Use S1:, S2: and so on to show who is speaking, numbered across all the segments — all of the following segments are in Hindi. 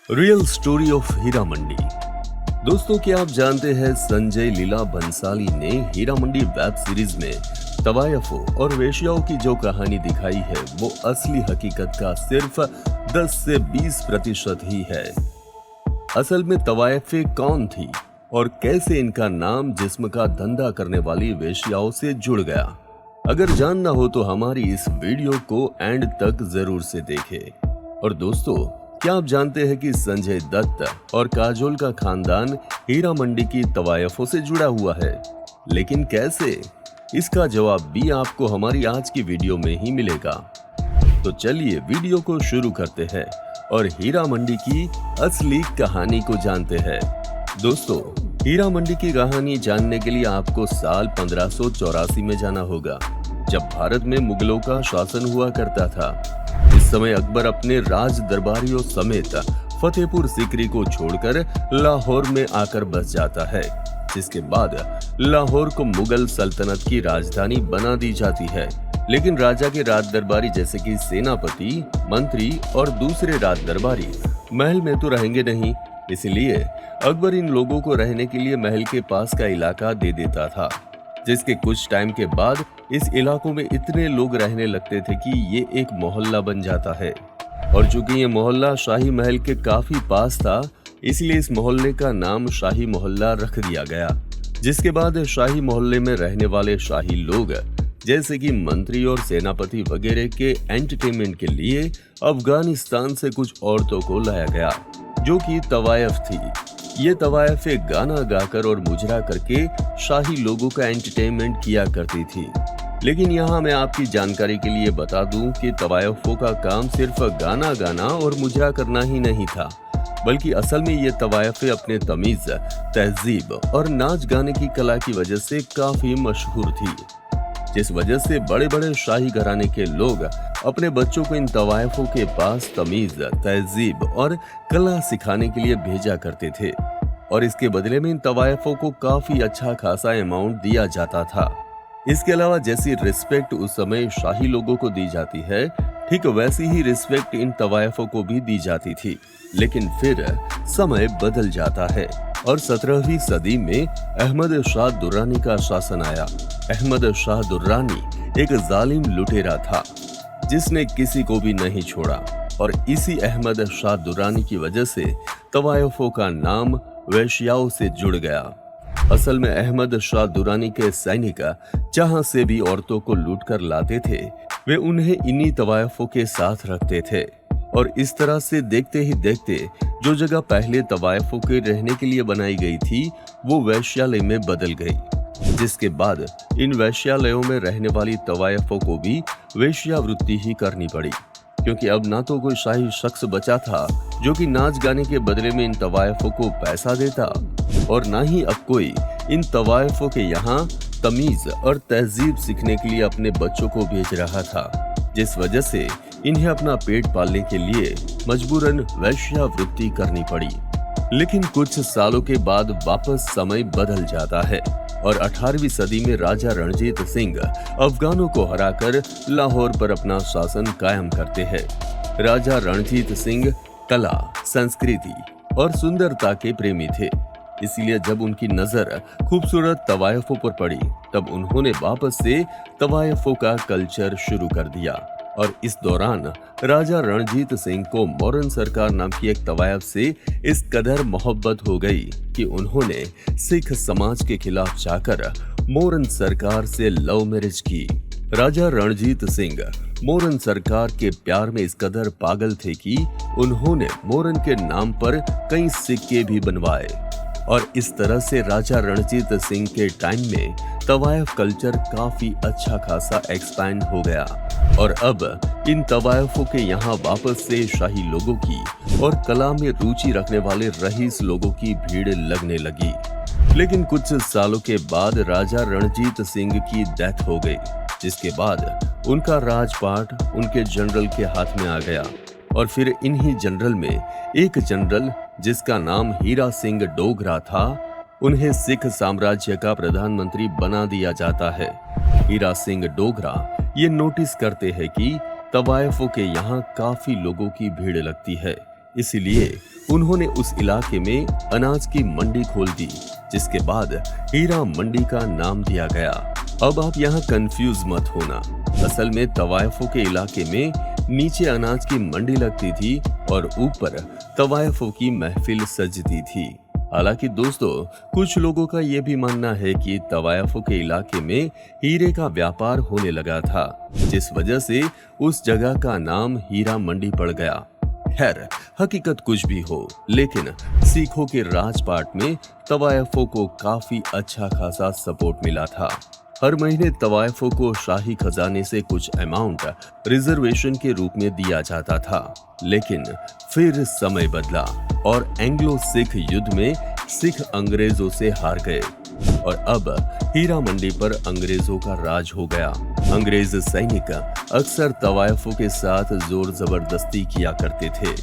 S1: Real story of Heera Mandi. दोस्तों, क्या आप जानते हैं संजय लीला बंसाली ने हीरा मंडी वेब सीरीज में तवायफों और वेश्याओं की जो कहानी दिखाई है वो असली हकीकत का सिर्फ 10 से 20% ही है। असल में तवायफे कौन थी और कैसे इनका नाम जिस्म का धंधा करने वाली वेश्याओं से जुड़ गया, अगर जानना हो तो हमारी इस वीडियो को एंड तक जरूर से देखें। और दोस्तों, क्या आप जानते हैं कि संजय दत्त और काजोल का खानदान हीरा मंडी की तवायफों से जुड़ा हुआ है? लेकिन कैसे? इसका जवाब भी आपको हमारी आज की वीडियो में ही मिलेगा। तो चलिए वीडियो को शुरू करते हैं और हीरा मंडी की असली कहानी को जानते हैं। दोस्तों, हीरा मंडी की कहानी जानने के लिए आपको साल 1584 में जाना होगा, जब भारत में मुगलों का शासन हुआ करता था। इस समय अकबर अपने राज दरबारियों समेत फतेहपुर सीकरी को छोड़कर लाहौर में आकर बस जाता है, जिसके बाद लाहौर को मुगल सल्तनत की राजधानी बना दी जाती है। लेकिन राजा के राज दरबारी जैसे कि सेनापति, मंत्री और दूसरे राज दरबारी महल में तो रहेंगे नहीं, इसलिए अकबर इन लोगों को रहने के लिए महल के पास का इलाका दे देता था, जिसके कुछ टाइम के बाद इस इलाकों में इतने लोग रहने लगते थे कि ये एक मोहल्ला बन जाता है। और चूंकि ये मोहल्ला शाही महल के काफी पास था, इसलिए इस मोहल्ले का नाम शाही मोहल्ला रख दिया गया। जिसके बाद शाही मोहल्ले में रहने वाले शाही लोग जैसे कि मंत्री और सेनापति वगैरह के एंटरटेनमेंट के लिए अफगानिस्तान से कुछ औरतों को लाया गया, जो कि तवायफ थी। ये तवायफे गाना गाकर और मुजरा करके शाही लोगों का एंटरटेनमेंट किया करती थी। लेकिन यहाँ मैं आपकी जानकारी के लिए बता दूं कि तवायफों का काम सिर्फ गाना गाना और मुजरा करना ही नहीं था, बल्कि असल में ये तवायफे अपने तमीज, तहजीब और नाच गाने की कला की वजह से काफी मशहूर थी, जिस वजह से बड़े बड़े शाही घराने के लोग अपने बच्चों को इन तवायफों के पास तमीज, तहजीब और कला सिखाने के लिए भेजा करते थे। और इसके बदले में इन तवायफों को काफी अच्छा खासा अमाउंट दिया जाता था। इसके अलावा जैसी रिस्पेक्ट उस समय शाही लोगों को दी जाती है, ठीक वैसी ही रिस्पेक्ट इन तवायफों को भी दी जाती थी। लेकिन फिर समय बदल जाता है और 17वीं सदी में अहमद शाह दुर्रानी का शासन आया। अहमद शाह दुर्रानी एक जालिम लुटेरा था, जिसने किसी को भी नहीं छोड़ा। और इसी अहमद शाह दुर्रानी की वजह से तवायफों का नाम वेश्याओं से जुड़ गया। असल में अहमद शाह दुर्रानी के सैनिक जहां से भी औरतों को लूट कर लाते थे, वे उन्हें इन्हीं तवायफों के साथ रखते थे। और इस तरह से देखते ही देखते जो जगह पहले तवायफों के रहने के लिए बनाई गई थी, वो वैश्यालय में बदल गई। जिसके बाद इन वैश्यालयों में रहने वाली तवायफों को भी वेश्यावृत्ति ही करनी पड़ी, क्योंकि अब ना तो कोई शाही शख्स बचा था जो कि नाच गाने के बदले में इन तवायफों को पैसा देता, और ना ही अब कोई इन तवायफों के यहाँ तमीज और तहजीब सीखने के लिए अपने बच्चों को भेज रहा था, जिस वजह से इन्हें अपना पेट पालने के लिए मजबूरन वेश्यावृत्ति करनी पड़ी। लेकिन कुछ सालों के बाद वापस समय बदल जाता है और 18वीं सदी में राजा रणजीत सिंह अफगानों को हराकर लाहौर पर अपना शासन कायम करते हैं। राजा रणजीत सिंह कला, संस्कृति और सुंदरता के प्रेमी थे, इसलिए जब उनकी नजर खूबसूरत तवायफों पर पड़ी, तब उन्होंने वापस से तवायफों का कल्चर शुरू कर दिया। और इस दौरान राजा रणजीत सिंह को मोरन सरकार नाम की एक तवायफ से इस कदर मोहब्बत हो गई कि उन्होंने सिख समाज के खिलाफ जाकर मोरन सरकार से लव मैरिज की। राजा रणजीत सिंह मोरन सरकार के प्यार में इस कदर पागल थे कि उन्होंने मोरन के नाम पर कई सिक्के भी बनवाए। और इस तरह से राजा रणजीत सिंह के टाइम में तवायफ कल्चर काफी अच्छा खासा एक्सपैंड हो गया। और अब इन तवायफों के यहाँ वापस से शाही लोगों की और कला में रुचि रखने वाले रईस लोगों की भीड़ लगने लगी। लेकिन कुछ सालों के बाद राजा रणजीत सिंह की डेथ हो गई, जिसके बाद उनका राजपाट उनके जनरल के हाथ में आ गया। और फिर इन्हीं जनरल में एक जनरल जिसका नाम हीरा सिंह डोगरा था, उन्हें सिख साम्राज्य का प्रधानमंत्री बना दिया जाता है। हीरा सिंह डोगरा ये नोटिस करते हैं कि तवायफों के यहाँ काफी लोगों की भीड़ लगती है, इसलिए उन्होंने उस इलाके में अनाज की मंडी खोल दी, जिसके बाद हीरा मंडी का नाम दिया गया। अब आप यहाँ कंफ्यूज मत होना, असल में तवायफों के इलाके में नीचे अनाज की मंडी लगती थी और ऊपर तवायफों की महफिल सजती थी। हालांकि दोस्तों, कुछ लोगों का यह भी मानना है कि तवायफों के इलाके में हीरे का व्यापार होने लगा था, जिस वजह से उस जगह का नाम हीरा मंडी पड़ गया। खैर, हकीकत कुछ भी हो, लेकिन सिखों के राजपाट में तवायफों को काफी अच्छा खासा सपोर्ट मिला था। हर महीने तवायफों को शाही खजाने से कुछ अमाउंट रिजर्वेशन के रूप में दिया जाता था। लेकिन फिर समय बदला और एंग्लो सिख युद्ध में सिख अंग्रेजों से हार गए और अब हीरा मंडी पर अंग्रेजों का राज हो गया। अंग्रेज सैनिक अक्सर तवायफों के साथ जोर जबरदस्ती किया करते थे,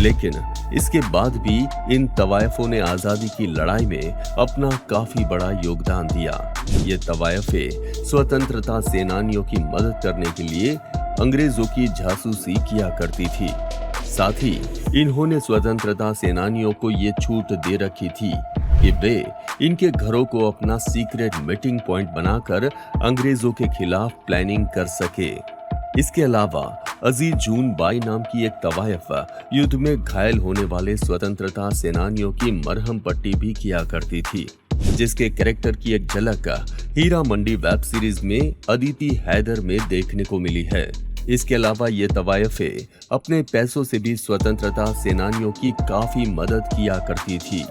S1: लेकिन इसके बाद भी इन तवायफों ने आजादी की लड़ाई में अपना काफी बड़ा योगदान दिया। ये तवायफे स्वतंत्रता सेनानियों की मदद करने के लिए अंग्रेजों की जासूसी किया करती थी। साथ ही इन्होंने स्वतंत्रता सेनानियों को ये छूट दे रखी थी कि वे इनके घरों को अपना सीक्रेट मीटिंग पॉइंट बनाकर अंग्रेजों के खिलाफ प्लानिंग कर सके। इसके अलावा अजीज जून बाई नाम की एक तवायफ युद्ध में घायल होने वाले स्वतंत्रता सेनानियों की मरहम पट्टी भी किया करती थी, जिसके कैरेक्टर की एक झलक हीरा मंडी वेब सीरीज में अदिति हैदर में देखने को मिली है। इसके अलावा ये तवायफे अपने पैसों से भी स्वतंत्रता सेनानियों की काफी मदद किया करती थी।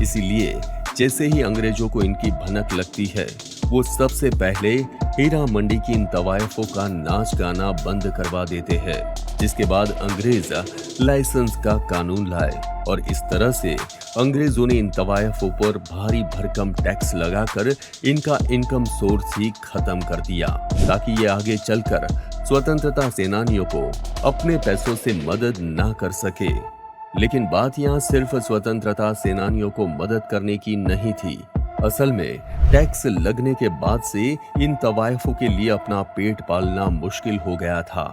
S1: इसीलिए जैसे ही अंग्रेजों को इनकी भनक लगती है, वो सबसे पहले हीरा मंडी की इन तवायफों का नाच गाना बंद करवा देते हैं, जिसके बाद अंग्रेज लाइसेंस का कानून लाए और इस तरह से अंग्रेजों ने इन तवायफों पर भारी भरकम टैक्स लगाकर इनका इनकम सोर्स ही खत्म कर दिया, ताकि ये आगे चलकर स्वतंत्रता सेनानियों को अपने पैसों से मदद ना कर सके। लेकिन बात यहाँ सिर्फ स्वतंत्रता सेनानियों को मदद करने की नहीं थी। असल में टैक्स लगने के बाद से इन तवायफों के लिए अपना पेट पालना मुश्किल हो गया था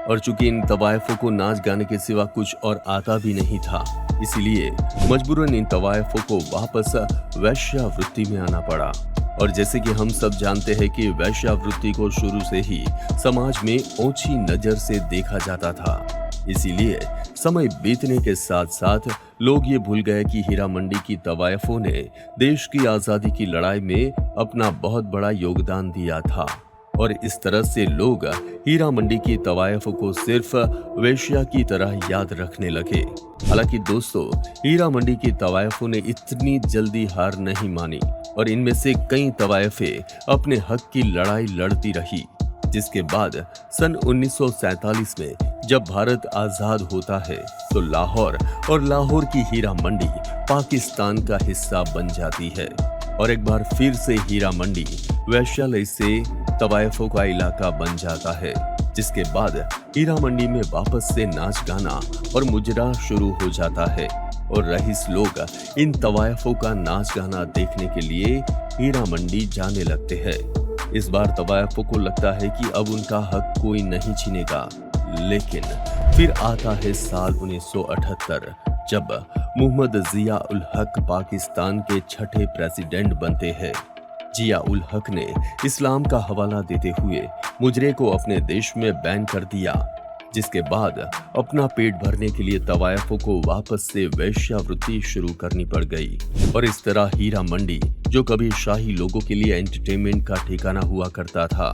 S1: और चूंकि इन तवायफों को नाच गाने के सिवा कुछ और आता भी नहीं था, इसलिए मजबूरन इन तवायफों को वापस वैश्यावृत्ति में आना पड़ा। और जैसे कि हम सब जानते हैं कि वैश्यावृत्ति को शुरू से ही समाज में ओछी नजर से देखा जाता था, इसीलिए समय बीतने के साथ साथ लोग ये भूल गए कि हीरा मंडी की तवायफों ने देश की आजादी की लड़ाई में अपना बहुत बड़ा योगदान दिया था और इस तरह से लोग हीरा मंडी की तवायफों को सिर्फ वेश्या की तरह याद रखने लगे। हालांकि दोस्तों, हीरा मंडी की तवायफों ने इतनी जल्दी हार नहीं मानी और इनमें से कई तवायफे अपने हक की लड़ाई लड़ती रही, जिसके बाद सन 1947 में जब भारत आजाद होता है तो लाहौर और लाहौर की हीरा मंडी पाकिस्तान का हिस्सा बन जाती है और एक बार फिर से हीरा मंडी वैश्यालय से तवायफों का इलाका बन जाता है, जिसके बाद हीरा मंडी में वापस से नाच गाना और मुजरा शुरू हो जाता है और रईस लोग इन तवायफों का नाच गाना देखने के लिए हीरा मंडी जाने लगते हैं। इस बार तवायफों को लगता है कि अब उनका हक कोई नहीं छीनेगा, लेकिन फिर आता है साल 1978 जब मोहम्मद जिया उल हक पाकिस्तान के छठे प्रेसिडेंट बनते हैं। जिया उल हक ने इस्लाम का हवाला देते हुए मुजरे को अपने देश में बैन कर दिया, जिसके बाद अपना पेट भरने के लिए तवायफों को वापस से वैश्यावृत्ति शुरू करनी पड़ गई और इस तरह हीरा मंडी, जो कभी शाही लोगों के लिए एंटरटेनमेंट का ठिकाना हुआ करता था,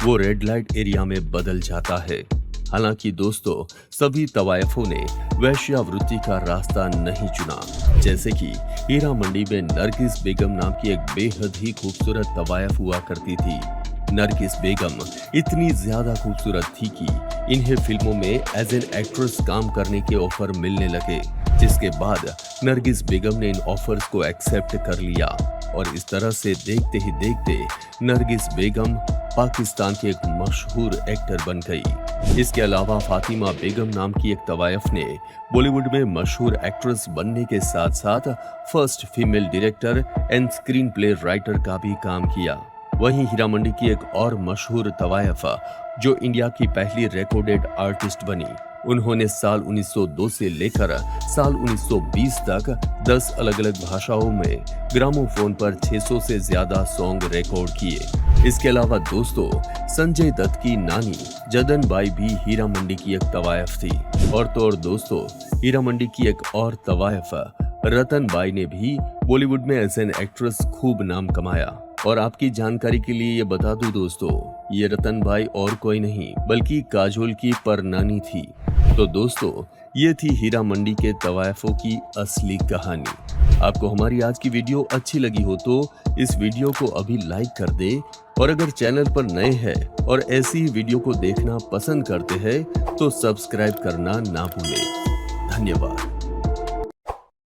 S1: वो रेड लाइट एरिया में बदल जाता है। हालांकि दोस्तों, सभी तवायफों ने वैश्यावृत्ति का रास्ता नहीं चुना। जैसे कि हीरा मंडी में नरगिस बेगम नाम की एक बेहद ही खूबसूरत तवायफ हुआ करती थी। नरगिस बेगम इतनी ज्यादा खूबसूरत थी कि इन्हें फिल्मों में एज एन एक्ट्रेस काम करने के ऑफर मिलने लगे, जिसके बाद नरगिस बेगम ने इन ऑफर्स को एक्सेप्ट कर लिया और इस तरह से देखते ही देखते नरगिस बेगम पाकिस्तान की एक मशहूर एक्टर बन गई। इसके अलावा फातिमा बेगम नाम की एक तवायफ ने बॉलीवुड में मशहूर एक्ट्रेस बनने के साथ साथ first female director and screen play writer का भी काम किया। वहीं हीरा मंडी की एक और मशहूर तवायफ जो इंडिया की पहली रिकॉर्डेड आर्टिस्ट बनी, उन्होंने साल 1902 से लेकर साल 1920 तक 10 अलग अलग भाषाओं में ग्रामोफोन पर 600 से ज्यादा सॉन्ग रिकॉर्ड किए। इसके अलावा दोस्तों, संजय दत्त की नानी जदन बाई भी हीरा मंडी की एक तवायफ थी। और तो और दोस्तों, हीरा मंडी की एक और तवायफ रतन बाई ने भी बॉलीवुड में एज एन एक्ट्रेस खूब नाम कमाया। और आपकी जानकारी के लिए ये बता दूं दोस्तों, ये रतन बाई और कोई नहीं बल्कि काजोल की परनानी थी। तो दोस्तों, ये थी हीरा मंडी के तवायफों की असली कहानी। आपको हमारी आज की वीडियो अच्छी लगी हो तो इस वीडियो को अभी लाइक कर दे, और अगर चैनल पर नए हैं और ऐसी ही वीडियो को देखना पसंद करते हैं तो सब्सक्राइब करना ना भूलें। धन्यवाद।